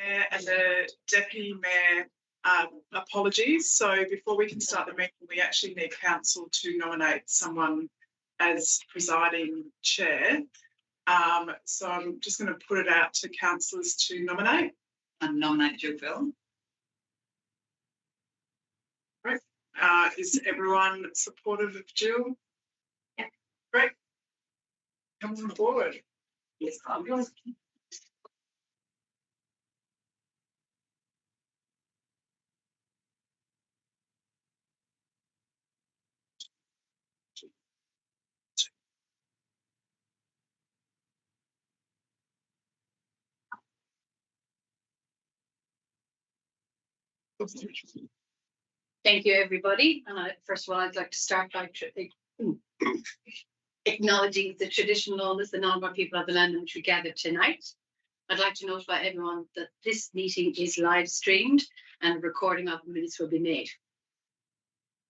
Mayor and the Deputy Mayor apologies. So before we can start the meeting, we actually need Council to nominate someone as presiding chair. So I'm just going to put it out to councillors to nominate. I nominate Jill Bell. Right. Is everyone supportive of Jill? Yeah. Great. Come on forward. Yes, I'm yours. Thank you, everybody. And first of all, I'd like to start by acknowledging the traditional owners, the Nalbar people of the land in which we gathered tonight. I'd like to notify everyone that this meeting is live streamed and a recording of the minutes will be made.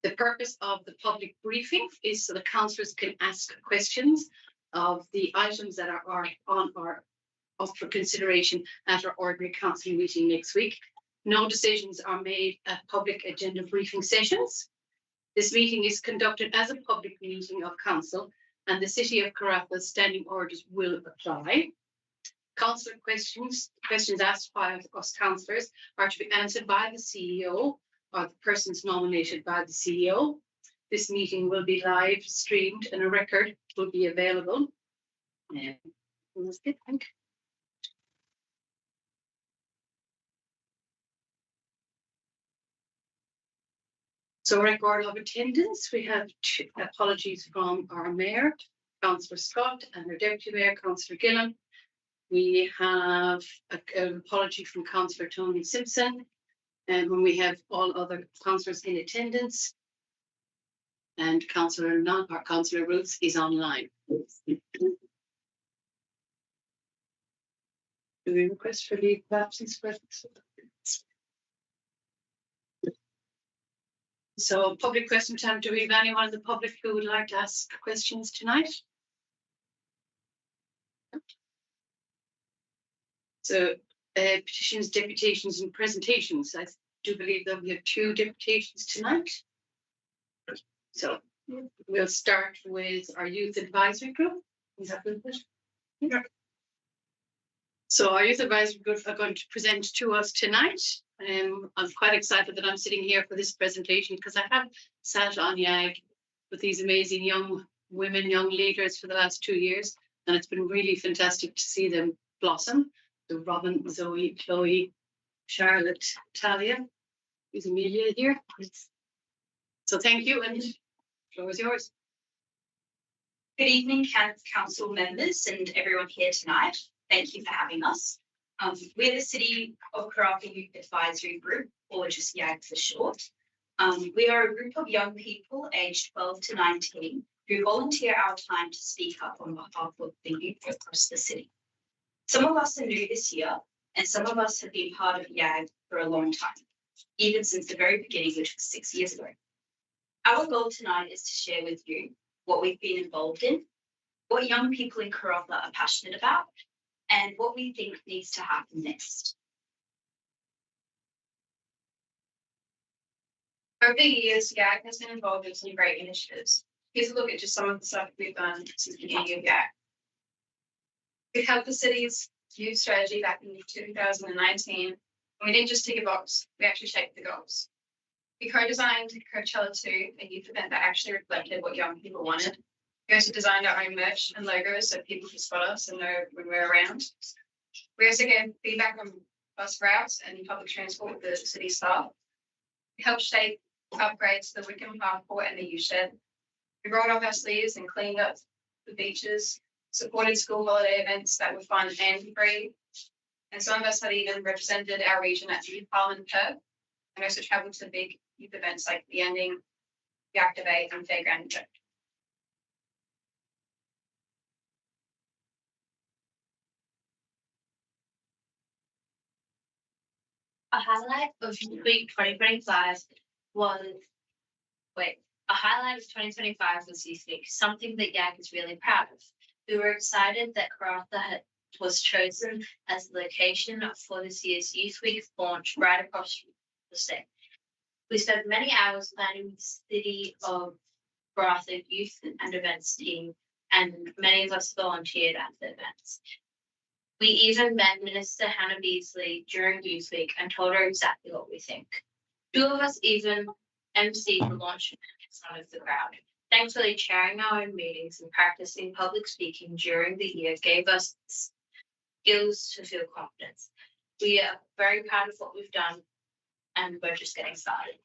The purpose of the public briefing is so the councillors can ask questions of the items that are on or up for consideration at our ordinary council meeting next week. No decisions are made at public agenda briefing sessions. This meeting is conducted as a public meeting of council and the City of Karratha's standing orders will apply. Councillor questions asked by us councillors are to be answered by the CEO or the persons nominated by the CEO. This meeting will be live streamed and a record will be available. That's it, thank you. So record of attendance, we have apologies from our Mayor, Councillor Scott, and our Deputy Mayor, Councillor Gillan. We have an apology from Councillor Tony Simpson, and when we have all other councillors in attendance, and Councillor Roots is online. Do we request for leave of absence? So public question time, do we have anyone in the public who would like to ask questions tonight? So petitions, deputations and presentations. I do believe that we have 2 deputations tonight. So we'll start with our youth advisory group. Is that good? Yeah. So our youth advisory group are going to present to us tonight. I'm quite excited that I'm sitting here for this presentation because I have sat on YAG with these amazing young women, young leaders for the last 2 years, and it's been really fantastic to see them blossom. So Robin, Zoe, Chloe, Charlotte, Talia, is Amelia here? So thank you, and the floor is yours. Good evening, council members and everyone here tonight. Thank you for having us. We're the City of Karratha Youth Advisory Group, or just YAG for short. We are a group of young people aged 12 to 19 who volunteer our time to speak up on behalf of the youth across the city. Some of us are new this year, and some of us have been part of YAG for a long time, even since the very beginning, which was 6 years ago. Our goal tonight is to share with you what we've been involved in, what young people in Karratha are passionate about, and what we think needs to happen next. Over the years, YAG has been involved in some great initiatives. Here's a look at just some of the stuff we've done since the beginning of YAG. We helped the city's youth strategy back in 2019, and we didn't just tick a box, we actually shaped the goals. We co-designed Coachella 2, a youth event that actually reflected what young people wanted. We also designed our own merch and logos so people could spot us and know when we're around. We also gave feedback on bus routes and public transport with the city staff. We helped shape upgrades to the Wickham Parkport and the youth shed. We rolled up our sleeves and cleaned up the beaches, supported school holiday events that were fun and free. And some of us had even represented our region at the Youth Parliament Perth, and also travelled to big youth events like the Ending, the Activate and Fairground Trip. A highlight of 2025 was, a highlight of 2025 was Youth Week, something that YAG is really proud of. We were excited that Karratha was chosen as the location for this year's Youth Week launch right across the state. We spent many hours planning with the City of Karratha Youth and Events team, and many of us volunteered at the events. We even met Minister Hannah Beasley during Youth Week and told her exactly what we think. 2 of us even emceed the launch in front of the crowd. Thankfully, chairing our own meetings and practicing public speaking during the year gave us skills to feel confidence. We are very proud of what we've done, and we're just getting started.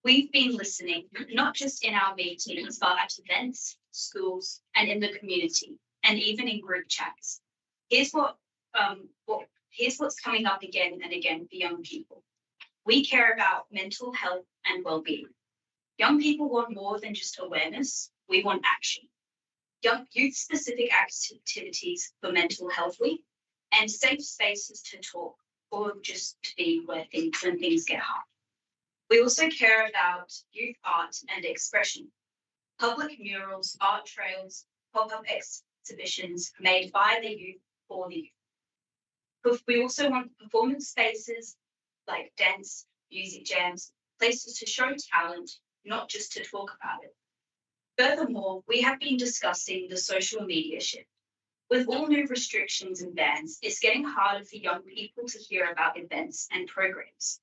We've been listening, not just in our meetings, but at events, schools, and in the community, and even in group chats. Here's what's coming up again and again for young people. We care about mental health and well-being. Young people want more than just awareness. We want action. Youth-specific activities for Mental Health Week, and safe spaces to talk or just to be when things get hard. We also care about youth art and expression. Public murals, art trails, pop-up exhibitions made by the youth for the youth. We also want performance spaces like dance, music jams, places to show talent, not just to talk about it. Furthermore, we have been discussing the social media shift. With all new restrictions and bans, it's getting harder for young people to hear about events and programs.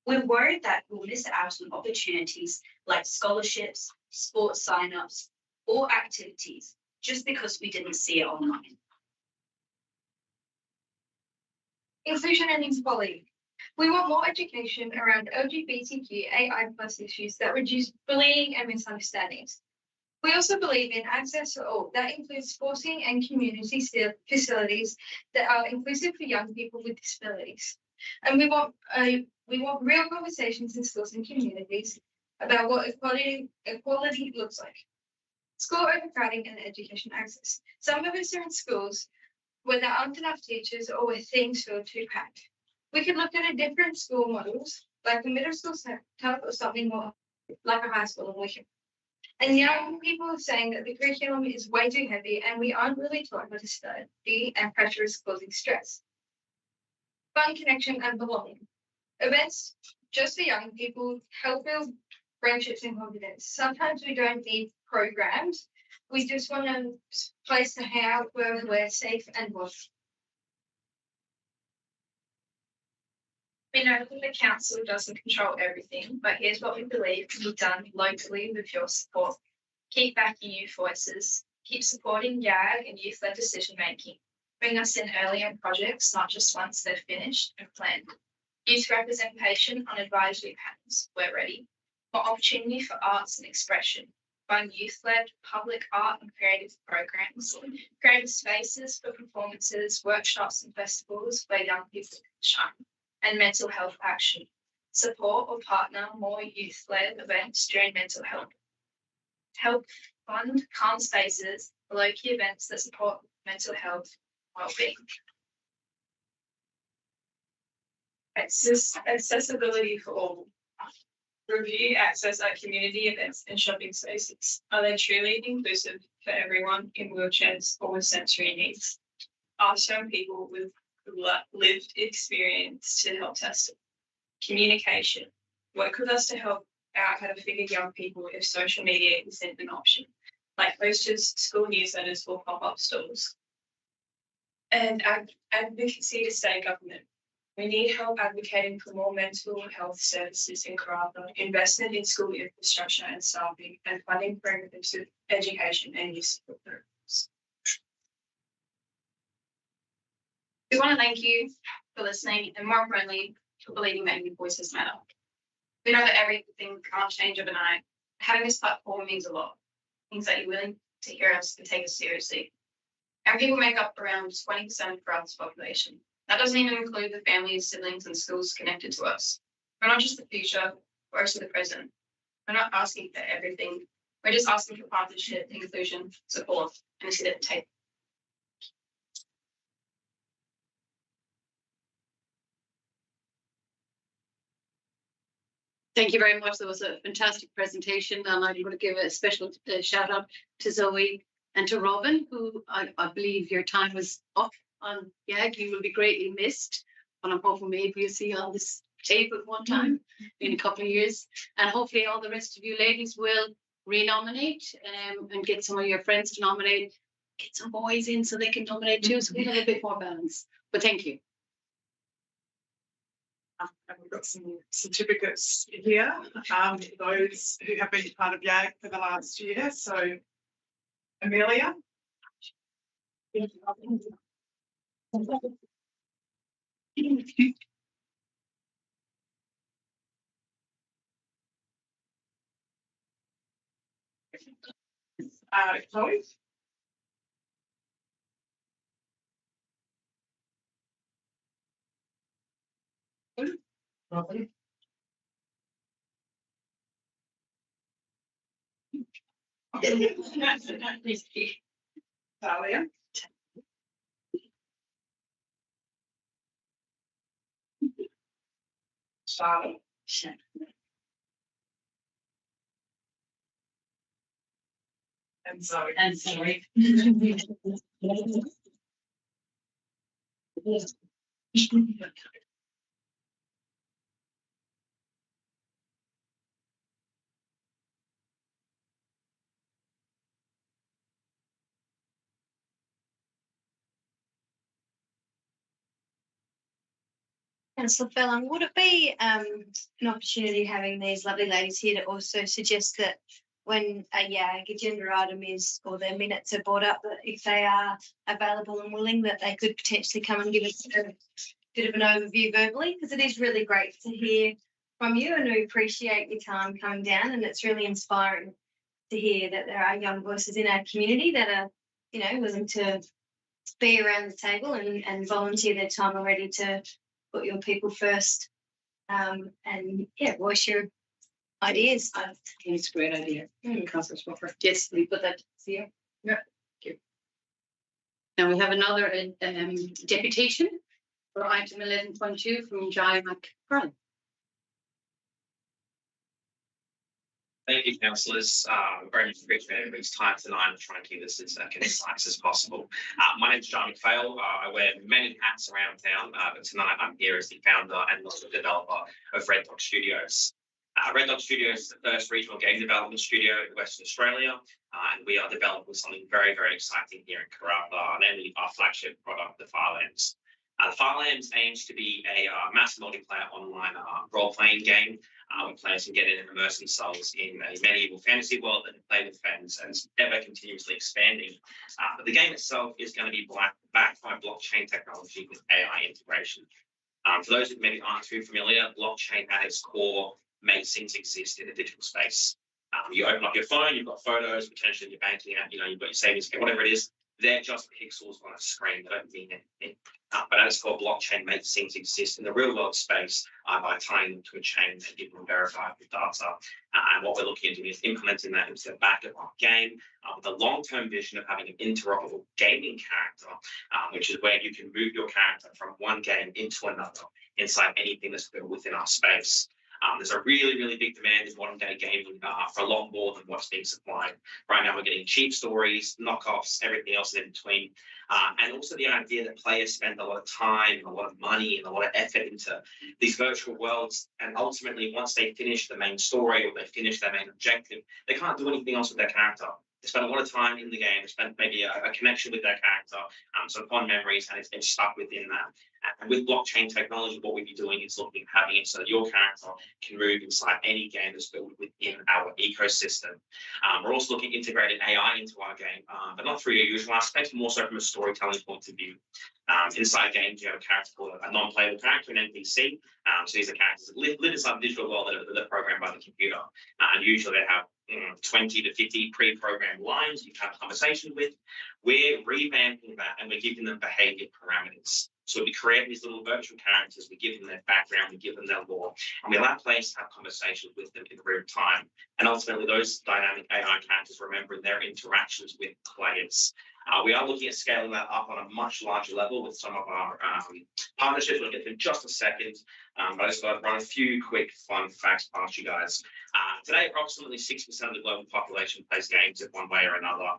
We're worried that we'll miss out on opportunities like scholarships, sports sign-ups, or activities just because we didn't see it online. Inclusion and equality. We want more education around LGBTQAI+ issues that reduce bullying and misunderstandings. We also believe in access to all. That includes sporting and community facilities that are inclusive for young people with disabilities. And we want real conversations in schools and communities about what equality looks like. School overcrowding and education access. Some of us are in schools where there aren't enough teachers or where things feel too packed. We could look at different school models, like a middle school setup or something more like a high school in Wickham. And young people are saying that the curriculum is way too heavy and we aren't really taught how to study, and pressure is causing stress. Fun, connection, and belonging. Events just for young people help build friendships and confidence. Sometimes we don't need programs. We just want a place to hang out where we're safe and welcome. We know that the council doesn't control everything, but here's what we believe can be done locally with your support. Keep backing youth voices, keep supporting YAG and youth-led decision making. Bring us in early on projects, not just once they're finished and planned. Youth representation on advisory panels, we're ready. More opportunity for arts and expression. Fund youth-led public art and creative programs. Creative spaces for performances, workshops and festivals where young people can shine. And mental health action. Support or partner more youth-led events during mental health. Help fund calm spaces, low-key events that support mental health well-being. Accessibility for all. Review access at community events and shopping spaces. Are they truly inclusive for everyone in wheelchairs or with sensory needs? Ask young people with lived experience to help test it. Communication. Work with us to help out how to figure young people if social media isn't an option, like posters, school newsletters, or pop-up stores. And advocacy to state government. We need help advocating for more mental health services in Karratha, investment in school infrastructure and staffing, and funding for inclusive education and youth support programs. We want to thank you for listening and more importantly, for believing that your voices matter. We know that everything can't change overnight. Having this platform means a lot. It means that you're willing to hear us and take us seriously. And people make up around 20% of Karratha's population. That doesn't even include the families, siblings, and schools connected to us. We're not just the future, we're also the present. We're not asking for everything. We're just asking for partnership, inclusion, support, and a seat at the table. Thank you very much. That was a fantastic presentation, and I'm going to give a special shout out to Zoe and to Robin, who I believe your time was up on YAG. You will be greatly missed, and I'm hoping maybe you'll see you on this table at one time in a couple of years. And hopefully all the rest of you ladies will renominate and get some of your friends to nominate. Get some boys in so they can nominate too, so we have a bit more balance. But thank you. And we've got some certificates here, those who have been part of YAG for the last year. So, Amelia. Chloe. Robin. Talia. Charlotte. And Zoe. And sorry. Councillor Fallon, would it be an opportunity having these lovely ladies here to also suggest that when a YAG agenda item is, or their minutes are brought up, that if they are available and willing, that they could potentially come and give us a bit of an overview verbally, because it is really great to hear from you, and we appreciate your time coming down, and it's really inspiring to hear that there are young voices in our community that are, you know, willing to be around the table and volunteer their time already to put your people first, and yeah, voice your ideas. I think it's a great idea. Councillor Swaffer. Yes, we put that here. Yeah. Thank you. Now we have another deputation for item 11.2 from Jai McCarran. Thank you, councillors. Very much appreciate everybody's time tonight and trying to keep this as concise as possible. My name is John McPhail. I wear many hats around town, but tonight I'm here as the founder and also developer of Red Dog Studios. Red Dog Studios is the first regional game development studio in Western Australia, and we are developing something very, very exciting here in Karratha, namely our flagship product, the Firelands. The Firelands aims to be a mass multiplayer online role-playing game where players can get in and immerse themselves in a medieval fantasy world that they play with friends, and it's ever continuously expanding. But the game itself is going to be backed by blockchain technology with AI integration. For those who maybe aren't too familiar, blockchain at its core makes things exist in a digital space. You open up your phone, you've got photos, potentially your banking app, you know, you've got your savings account, whatever it is. They're just pixels on a screen. They don't mean anything. But at its core, blockchain makes things exist in the real world space by tying them to a chain and giving them verifiable data. And what we're looking at doing is implementing that into the back of our game with a long-term vision of having an interoperable gaming character, which is where you can move your character from one game into another inside anything that's built within our space. There's a really, really big demand in modern day gaming for a lot more than what's being supplied. Right now, we're getting cheap stories, knockoffs, everything else in between. And also the idea that players spend a lot of time, a lot of money, and a lot of effort into these virtual worlds. And ultimately, once they finish the main story or they finish their main objective, they can't do anything else with their character. They spend a lot of time in the game, they spend maybe a connection with their character, some fond memories, and it's stuck within that. And with blockchain technology, what we'd be doing is looking at having it so that your character can move inside any game that's built within our ecosystem. We're also looking at integrating AI into our game, but not through your usual aspects, more so from a storytelling point of view. Inside games, you have a character called a non-playable character, an NPC. So these are characters that live inside the digital world that are programmed by the computer. And usually they have 20 to 50 pre-programmed lines you can have a conversation with. We're revamping that and we're giving them behavior parameters. So we create these little virtual characters, we give them their background, we give them their lore, and we allow players to have conversations with them in real time. And ultimately, those dynamic AI characters remembering their interactions with players. We are looking at scaling that up on a much larger level with some of our partnerships. We'll get to in just a second, but I just got to run a few quick fun facts past you guys. Today, approximately 6% of the global population plays games in one way or another,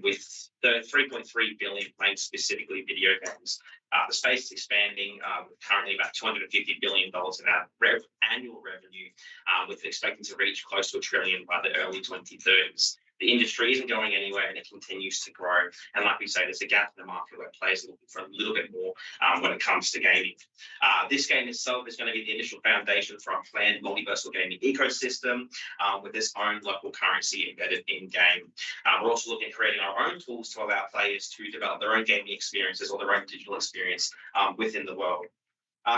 with 3.3 billion playing specifically video games. The space is expanding, with currently about $250 billion in our annual revenue, with it expecting to reach close to $1 trillion by the early 2030s. The industry isn't going anywhere and it continues to grow. And like we say, there's a gap in the market where players are looking for a little bit more when it comes to gaming. This game itself is going to be the initial foundation for our planned multiversal gaming ecosystem with its own local currency embedded in-game. We're also looking at creating our own tools to allow players to develop their own gaming experiences or their own digital experience within the world.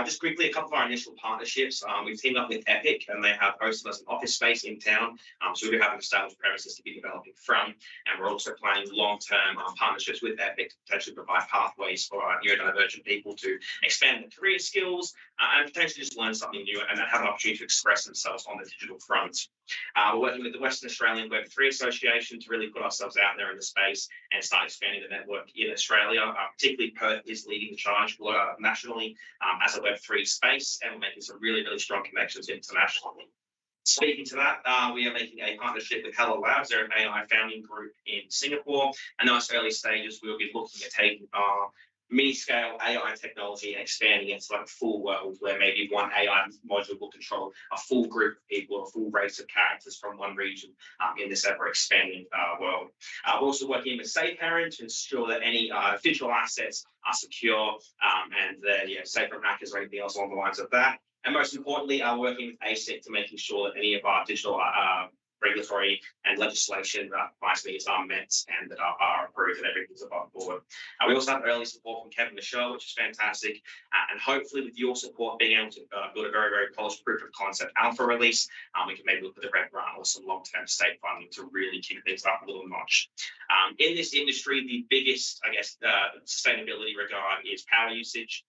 Just quickly, a couple of our initial partnerships. We've teamed up with Epic, and they have hosted us an office space in town. So we have an established premises to be developing from. And we're also planning long-term partnerships with Epic to potentially provide pathways for neurodivergent people to expand their career skills and potentially just learn something new and have an opportunity to express themselves on the digital front. We're working with the Western Australian Web3 Association to really put ourselves out there in the space and start expanding the network in Australia. Particularly Perth is leading the charge nationally as a Web3 space, and we're making some really, really strong connections internationally. Speaking to that, we are making a partnership with Hello Labs. They're an AI founding group in Singapore, and those early stages we'll be looking at taking our mini-scale AI technology and expanding it to like a full world where maybe one AI module will control a full group of people, a full race of characters from one region in this ever-expanding world. We're also working with SafeParent to ensure that any digital assets are secure and they're safe from hackers or anything else along the lines of that. And most importantly, working with ASIC to making sure that any of our digital regulatory and legislation needs are met and that are approved and everything's above board. We also have early support from Kevin Michelle, which is fantastic. And hopefully with your support, being able to build a very, very polished proof of concept alpha release, we can maybe look at the red grant or some long-term state funding to really kick things up a little notch. In this industry, the biggest, I guess, sustainability regard is power usage.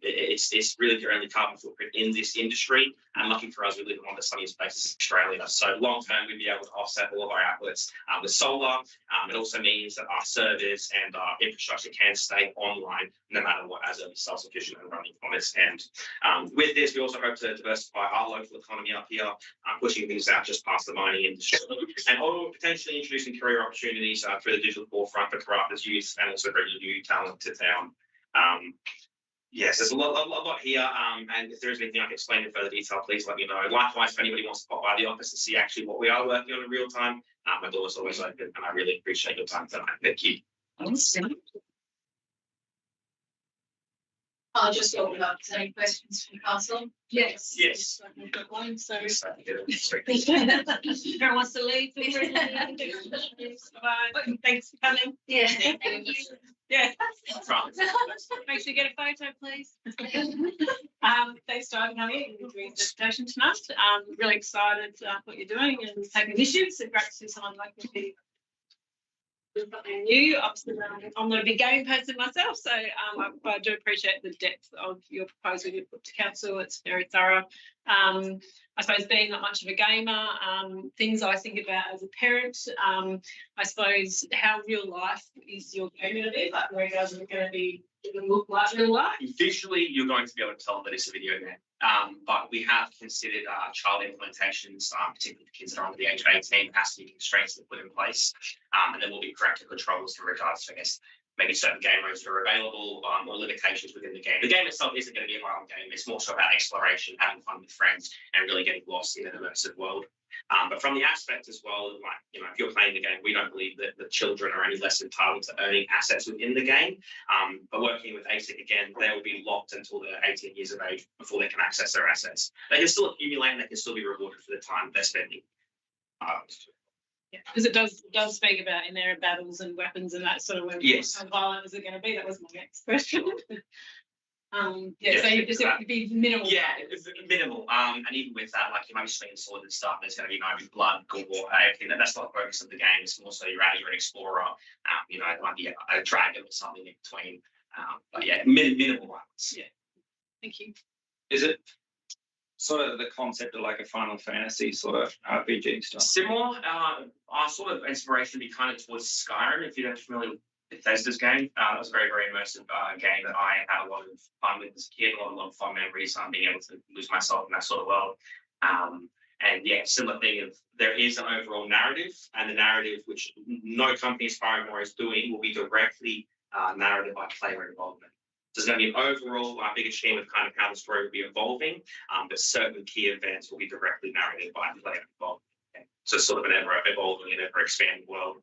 It's really the only carbon footprint in this industry, and lucky for us, we live in one of the sunniest places in Australia. So long term, we'd be able to offset all of our outlets with solar. It also means that our servers and our infrastructure can stay online no matter what, as a self-sufficient and running on its end. With this, we also hope to diversify our local economy up here, pushing things out just past the mining industry, and potentially introducing career opportunities through the digital forefront for Karratha's youth, and also bringing new talent to town. Yes, there's a lot here, and if there is anything I can explain in further detail, please let me know. Likewise, if anybody wants to pop by the office and see actually what we are working on in real time, my door's always open, and I really appreciate your time tonight. Thank you. I'll just open up to any questions from council. Yes. Yes. We've got one, so Everyone wants to leave. bye. Thanks for coming. Yeah. Yeah. Makes you get a photo, please. Thanks for having me and doing the presentation tonight. Really excited what you're doing and taking initiatives. It's great to see someone like me. Something new. Obviously, I'm not a big gaming person myself, so but I do appreciate the depth of your proposal you put to council. It's very thorough. I suppose being not much of a gamer, things I think about as a parent, I suppose how real life is your game going to be? Like, where is it going to be? It look like real life? Visually, you're going to be able to tell that it's a video game. But we have considered child implementations, particularly for kids that are under the age of 18, has to be constraints that are put in place. And then will be corrective controls in regards to, I guess, maybe certain game modes that are available or limitations within the game. The game itself isn't going to be a violent game. It's more so about exploration, having fun with friends, and really getting lost in an immersive world. But from the aspect as well, like, if you're playing the game, we don't believe that the children are any less entitled to earning assets within the game. But working with ASIC, again, they will be locked until they're 18 years of age before they can access their assets. They can still accumulate and they can still be rewarded for the time they're spending. Yeah, because it does speak about in there battles and weapons and that sort of way. Yes. How violent is it going to be? That was my next question. Yeah, so you just it would be minimal. Yeah, it's minimal. And even with that, like you might be swinging sword and stuff, there's going to be no blood, gore, everything. That's not the focus of the game. It's more so you're an explorer. It might be a dragon or something in between. But yeah, minimal violence. Yeah. Thank you. Is it sort of the concept of like a Final Fantasy sort of RPG stuff? Similar. Our sort of inspiration would be kind of towards Skyrim, if you're familiar with Bethesda's game. That was a very, very immersive game that I had a lot of fun with as a kid, a lot of fun memories, being able to lose myself in that sort of world. And yeah, similar thing of there is an overall narrative, and the narrative, which no company aspiring more is doing, will be directly narrated by player involvement. So there's going to be an overall bigger scheme of kind of how the story will be evolving, but certain key events will be directly narrated by player involvement. Okay. So sort of an ever evolving and ever expanding world,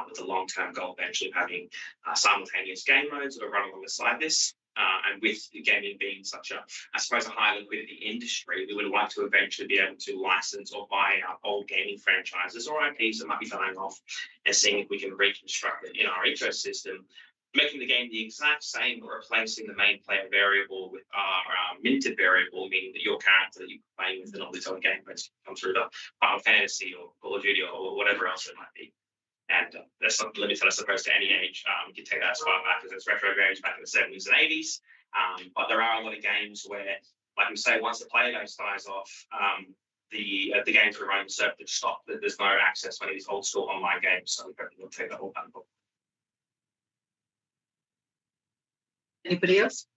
with the long-term goal eventually having simultaneous game modes that are running alongside this. And with gaming being such a, I suppose, a high liquidity industry, we would like to eventually be able to license or buy old gaming franchises or IPs that might be dying off, and seeing if we can reconstruct it in our ecosystem, making the game the exact same, but replacing the main player variable with our minted variable, meaning that your character that you're playing with and all these other game modes come through the Final Fantasy or Call of Duty or whatever else it might be. And that's not limited, I suppose, to any age. You can take that as far back as it's retro games back in the 70s and 80s. But there are a lot of games where, like we say, once the player base dies off, the games are running server to stop. There's no access to any of these old school online games, so we'll take that all back. Anybody else?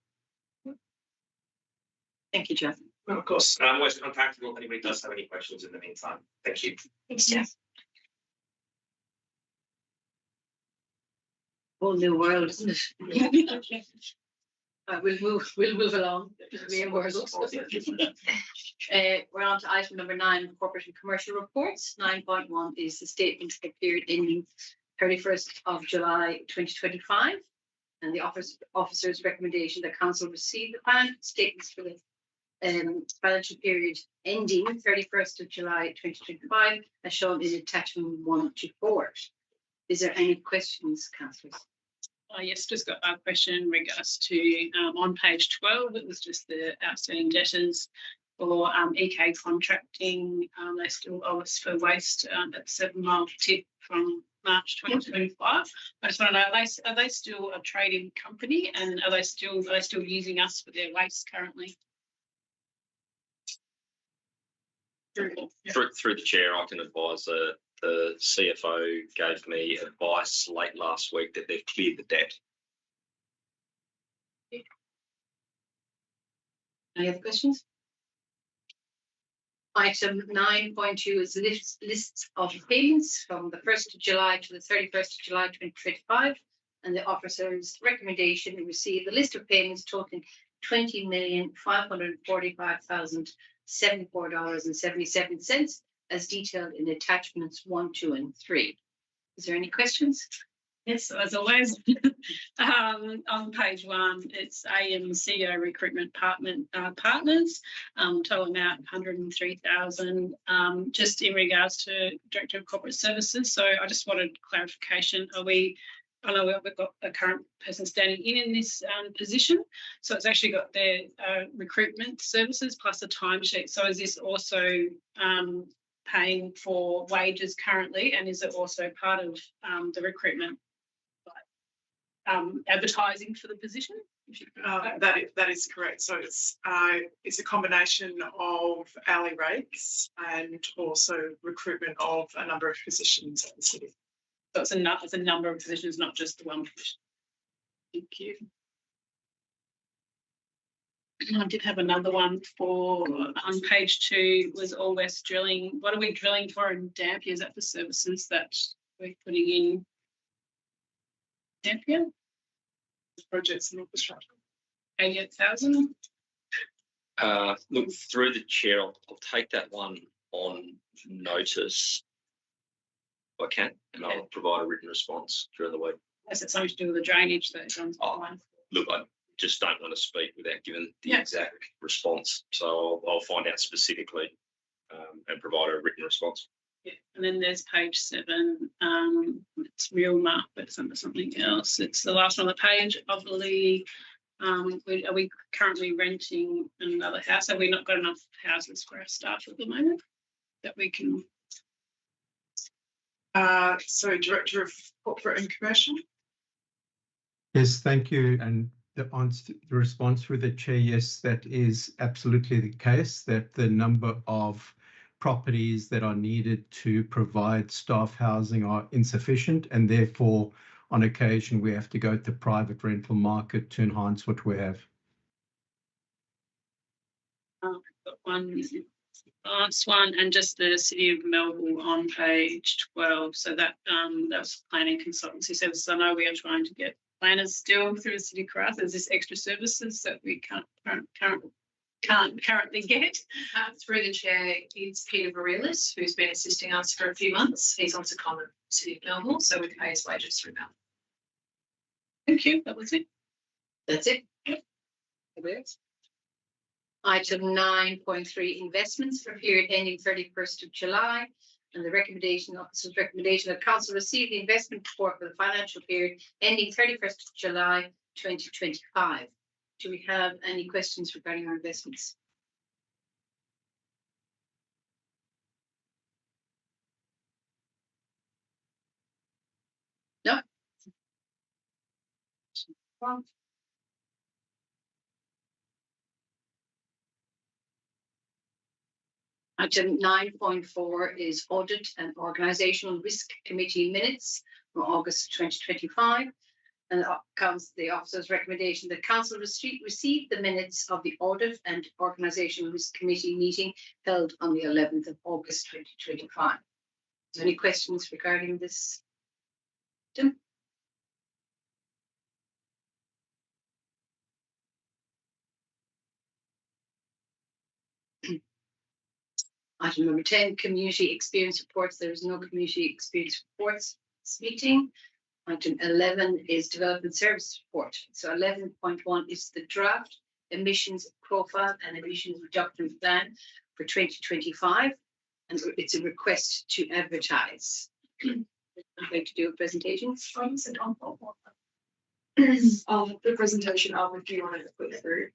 Thank you, Jeff. Well, of course, I'm always contactable if anybody does have any questions in the meantime. Thank you. Thanks, Jeff. Whole new world, isn't it? We'll move along. We're on to item number 9, corporate and commercial reports. 9.1 is the statement for the period ending 31st of July 2025, and the officer's recommendation that council receive the financial statements for the financial period ending 31st of July 2025 as shown in attachment 1 to 4. Is there any questions, councillors? Yes, just got a question in regards to on page 12. It was just the outstanding debtors for EK contracting. They still owe us for waste at 7 Mile Tip from March 2025. I just want to know, are they still a trading company, and are they still using us for their waste currently? Through the chair, I can advise the CFO gave me advice late last week that they've cleared the debt. Any other questions? Item 9.2 is lists of payments from the 1st of July to the 31st of July 2025, and the officer's recommendation to receive the list of payments totaling $20,545,074.77 as detailed in attachments 1, 2, and 3. Is there any questions? Yes, as always. On page 1, it's AMCO Recruitment Partners, total amount $103,000. Just in regards to Director of Corporate Services, so I just wanted clarification. I know we've got a current person standing in this position, so it's actually got their recruitment services plus a timesheet. So is this also paying for wages currently, and is it also part of the recruitment advertising for the position? That is correct. So it's a combination of hourly rates and also recruitment of a number of positions at the city. So it's a number of positions, not just the one position. Thank you. I did have another one for on page 2 was All West Drilling. What are we drilling for in Dampier? Is that for services that we're putting in Dampier? Projects and infrastructure. 88,000. Look, through the chair, I'll take that one on notice if I can, and I'll provide a written response during the week. Has it something to do with the drainage that runs behind? Look, I just don't want to speak without giving the exact response, so I'll find out specifically and provide a written response. Yeah, and then there's page 7. It's real mark, but it's under something else. It's the last one on the page. I believe. Are we currently renting another house? Have we not got enough houses for our staff at the moment that we can? So, Director of Corporate and Commercial. Yes, thank you. And the response through the chair, yes, that is absolutely the case, that the number of properties that are needed to provide staff housing are insufficient, and therefore on occasion we have to go to the private rental market to enhance what we have. Got one last one, and just the City of Melbourne on page 12. So that was planning consultancy services. I know we are trying to get planners still through the City of Karratha. There's this extra services that we can't currently get. Through the chair, it's Peter Varelis, who's been assisting us for a few months. He's on secondment from the City of Melbourne, so we pay his wages through Melbourne. Thank you. That was it. That's it. Item 9.3, investments for period ending 31st of July. And the officer's recommendation that council receive the investment report for the financial period ending 31st of July 2025. Do we have any questions regarding our investments? No. Item 9.4 is audit and organisational risk committee minutes from August 2025. And comes the officer's recommendation that council receive the minutes of the audit and organisational risk committee meeting held on the 11th of August 2025. Is there any questions regarding this? Tim? Item number 10, community experience reports. There is no community experience reports this meeting. Item 11 is development service report. So 11.1 is the draft emissions profile and emissions reduction plan for 2025. And it's a request to advertise. I'm going to do a presentation. The presentation I'll review on it put through.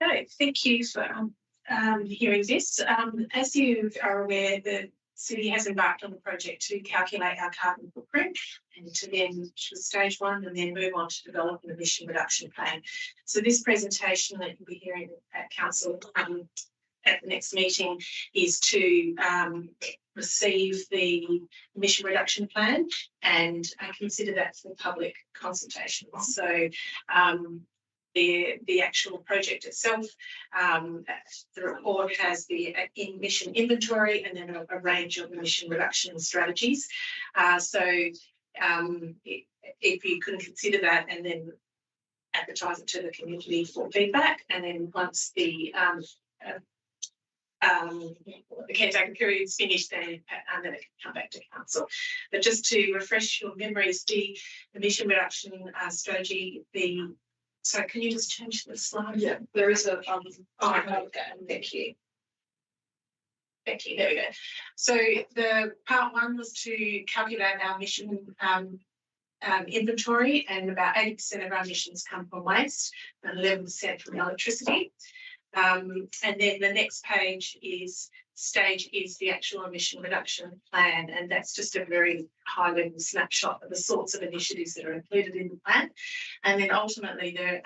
Okay, thank you for hearing this. As you are aware, the City has embarked on the project to calculate our carbon footprint and to then to stage 1 and then move on to develop an emission reduction plan. So this presentation that you'll be hearing at Council at the next meeting is to receive the emission reduction plan and consider that for public consultation. So the actual project itself, the report has the emission inventory and then a range of emission reduction strategies. If you can consider that and then advertise it to the community for feedback, and then once the caretaker period is finished, then it can come back to council. But just to refresh your memories, the emission reduction strategy, so can you just change the slide? Yeah, there is a thank you. Thank you. There we go. So the part 1 was to calculate our emission inventory, and about 80% of our emissions come from waste and 11% from electricity. And then the next page is the actual emission reduction plan, and that's just a very high-level snapshot of the sorts of initiatives that are included in the plan. And then ultimately they're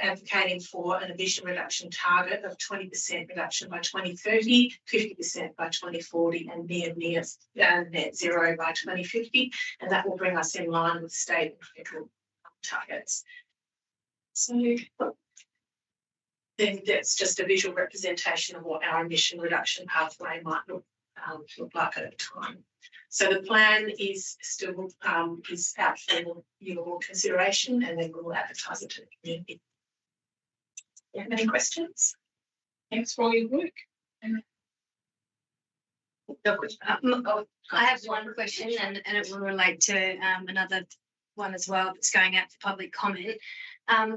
advocating for an emission reduction target of 20% reduction by 2030, 50% by 2040, and near net zero by 2050, and that will bring us in line with state and federal targets. So then that's just a visual representation of what our emission reduction pathway might look like over time. So the plan is still is out for your consideration, and then we'll advertise it to the community. Do you have any questions? Thanks for all your work. I have one question, and it will relate to another one as well that's going out for public comment.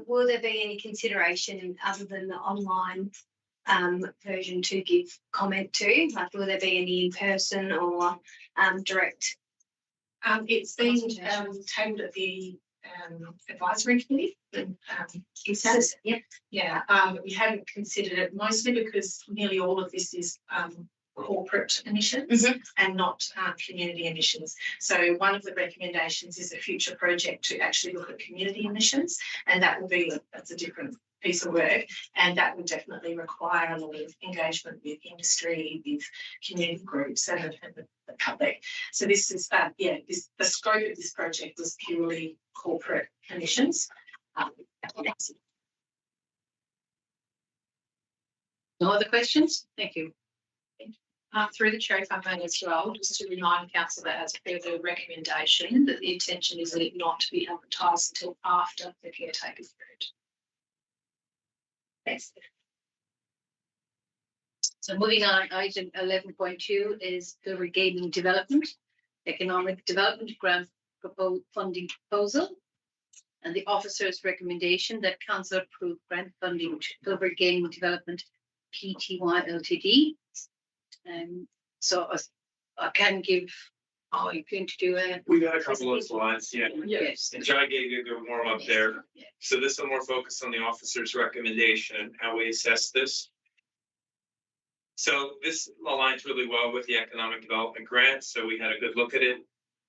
Will there be any consideration other than the online version to give comment to? Like, will there be any in person or direct? It's been tabled at the advisory committee. We haven't considered it, mostly because nearly all of this is corporate emissions and not community emissions. So one of the recommendations is a future project to actually look at community emissions, and that will be that's a different piece of work, and that would definitely require a lot of engagement with industry, with community groups, and the public. So this is, the scope of this project was purely corporate emissions. No other questions? Thank you. Through the chair, if I may as well, just to remind council that as per the recommendation, that the intention is that it not to be advertised until after the caretaker's period. Thanks. So moving on, item 11.2 is the regaining development, economic development grant funding proposal. And the officer's recommendation that council approve grant funding to regaining development Pty Ltd. So I can give, you're going to do a. We got a couple of slides, yeah. Yes. And John gave you a good warm up there. Yeah. So this is more focused on the officer's recommendation and how we assess this. So this aligns really well with the economic development grant. So we had a good look at it.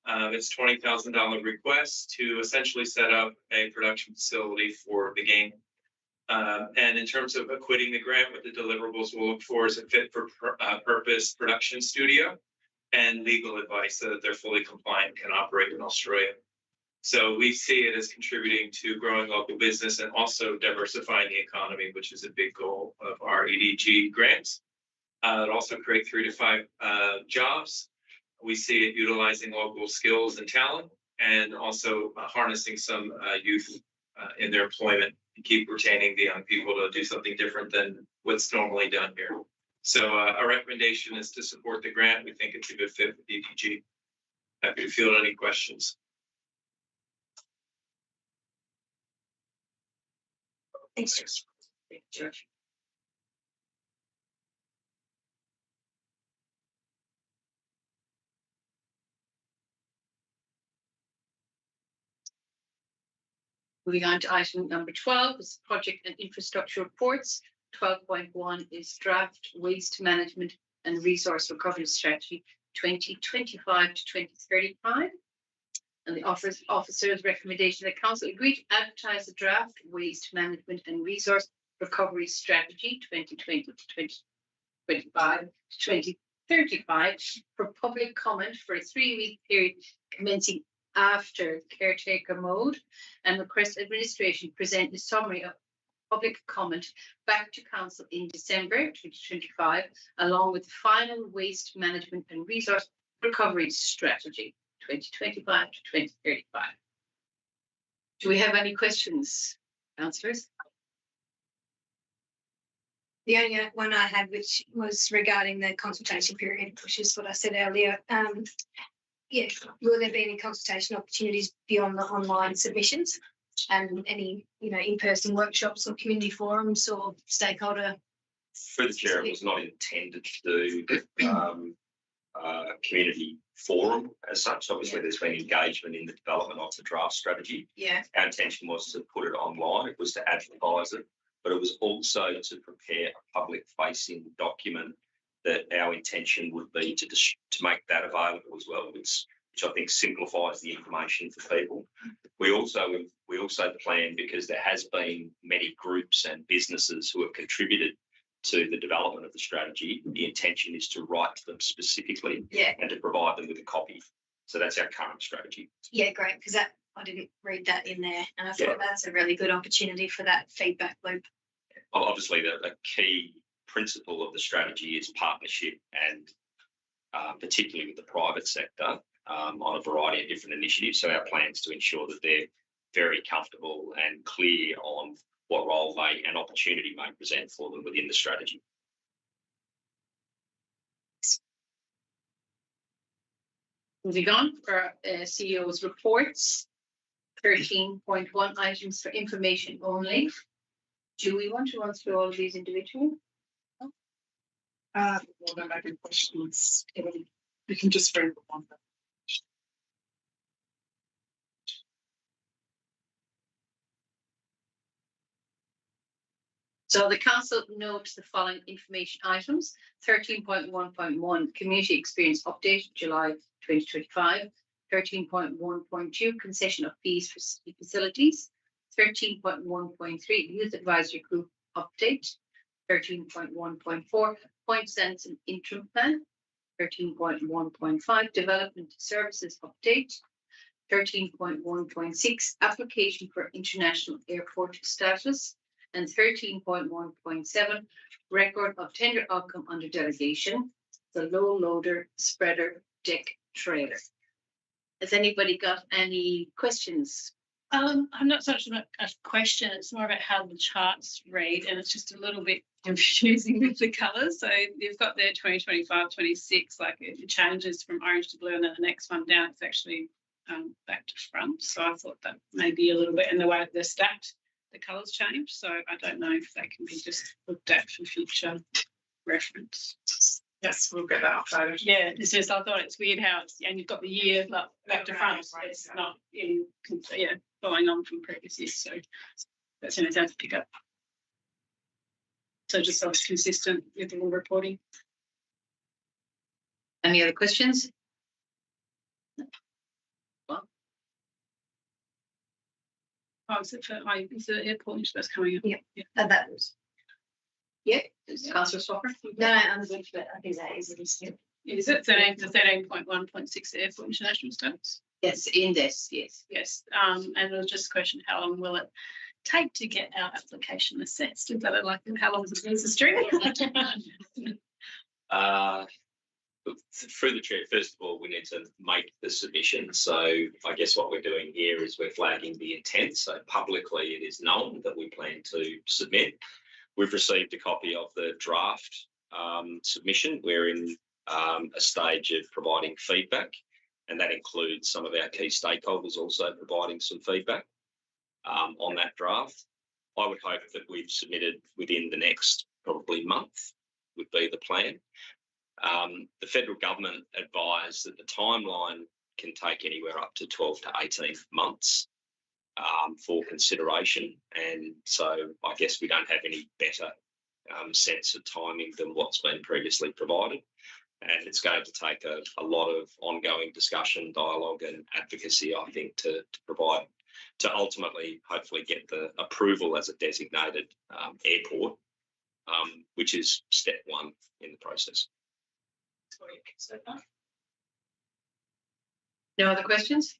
It's $20,000 request to essentially set up a production facility for the game. And in terms of acquitting the grant, what the deliverables we'll look for is a fit for purpose production studio and legal advice so that they're fully compliant and can operate in Australia. So we see it as contributing to growing local business and also diversifying the economy, which is a big goal of our EDG grants. It'll also create 3 to 5 jobs. We see it utilizing local skills and talent and also harnessing some youth in their employment and keep retaining the young people to do something different than what's normally done here. So our recommendation is to support the grant. We think it's a good fit with EDG. Happy to field any questions. Thanks. Thanks. Moving on to item number 12 is project and infrastructure reports. 12.1 is draft waste management and resource recovery strategy 2025 to 2035. And the officer's recommendation that council agree to advertise the draft waste management and resource recovery strategy 2020 to 2025 to 2035 for public comment for a 3-week period commencing after caretaker mode, and request administration present a summary of public comment back to council in December 2025, along with the final waste management and resource recovery strategy 2025 to 2035. Do we have any questions, councillors? The only one I had, which was regarding the consultation period, which is what I said earlier. Will there be any consultation opportunities beyond the online submissions and any, in-person workshops or community forums or stakeholder? Through the chair, it was not intended to do community forum as such. Obviously, there's been engagement in the development of the draft strategy. Yeah. Our intention was to put it online. It was to advertise it, but it was also to prepare a public-facing document that our intention would be to make that available as well, which I think simplifies the information for people. We also plan, because there has been many groups and businesses who have contributed to the development of the strategy. The intention is to write to them specifically and to provide them with a copy. So that's our current strategy. Yeah, great, because I didn't read that in there, and I thought that's a really good opportunity for that feedback loop. Obviously, the key principle of the strategy is partnership, and particularly with the private sector on a variety of different initiatives. So our plans to ensure that they're very comfortable and clear on what role and opportunity may present for them within the strategy. Moving on for CEO's reports, 13.1 items for information only. Do we want to run through all of these individually? Well, there may be questions. You can just bring them on. So the council notes the following information items: 13.1.1 community experience update, July 2025. 13.1.2 concession of fees for city facilities. 13.1.3 Youth Advisory Group Update, 13.1.4 Point Sense and Interim Plan, 13.1.5 Development Services Update, 13.1.6 Application for International Airport Status, and 13.1.7 Record of Tender Outcome under Delegation, the Low Loader Spreader Deck Trailer. Has anybody got any questions? I'm not so much about a question, it's more about how the charts read, and it's just a little bit confusing with the colours. So you've got there 2025, 26, like it changes from orange to blue, and then the next one down it's actually back to front. So I thought that maybe a little bit in the way they're stacked, the colours change. So I don't know if that can be just looked at for future reference. Yes, we'll get that updated. Yeah, it's just I thought it's weird how it's, and you've got the year like back to front. So it's not in following on from previous years. So that's an example to pick up. So just so it's consistent with all reporting. Any other questions? Well, is the airport that's coming up? Yeah. That was. yeah, Councillor Swapper. No, I'm good, but I think that is a mistake. Is it 13.1.6 airport international status? Yes, in this, yes. Yes. And it was just a question: how long will it take to get our application assessed? Is that like how long is a piece of string? Through the chair, first of all, we need to make the submission. So I guess what we're doing here is we're flagging the intent. So publicly it is known that we plan to submit. We've received a copy of the draft submission. We're in a stage of providing feedback, and that includes some of our key stakeholders also providing some feedback on that draft. I would hope that we've submitted within the next probably month would be the plan. The federal government advised that the timeline can take anywhere up to 12 to 18 months for consideration. And so I guess we don't have any better sense of timing than what's been previously provided. And it's going to take a lot of ongoing discussion, dialogue and advocacy, I think, to provide, to ultimately hopefully get the approval as a designated airport, which is step one in the process. No other questions?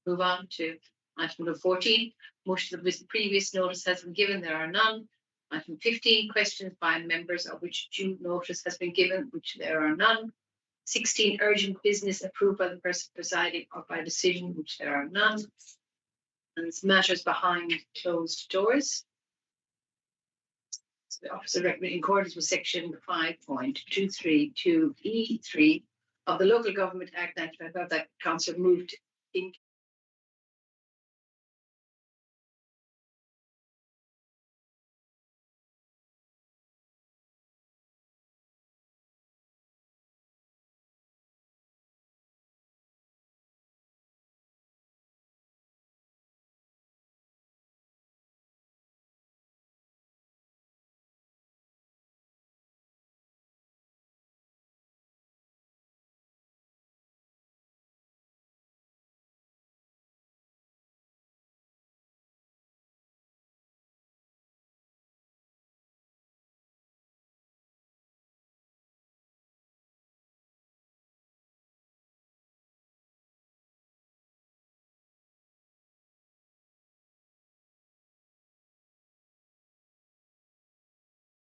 Move on to item number 14. Motion of this previous notice has been given. There are none. Item 15. Questions by members of which due notice has been given, which there are none. 16. Urgent business approved by the person presiding or by decision, which there are none. And matters behind closed doors. So the officer recommended in accordance with section 5.232E3 of the Local Government Act 1955 that council moved in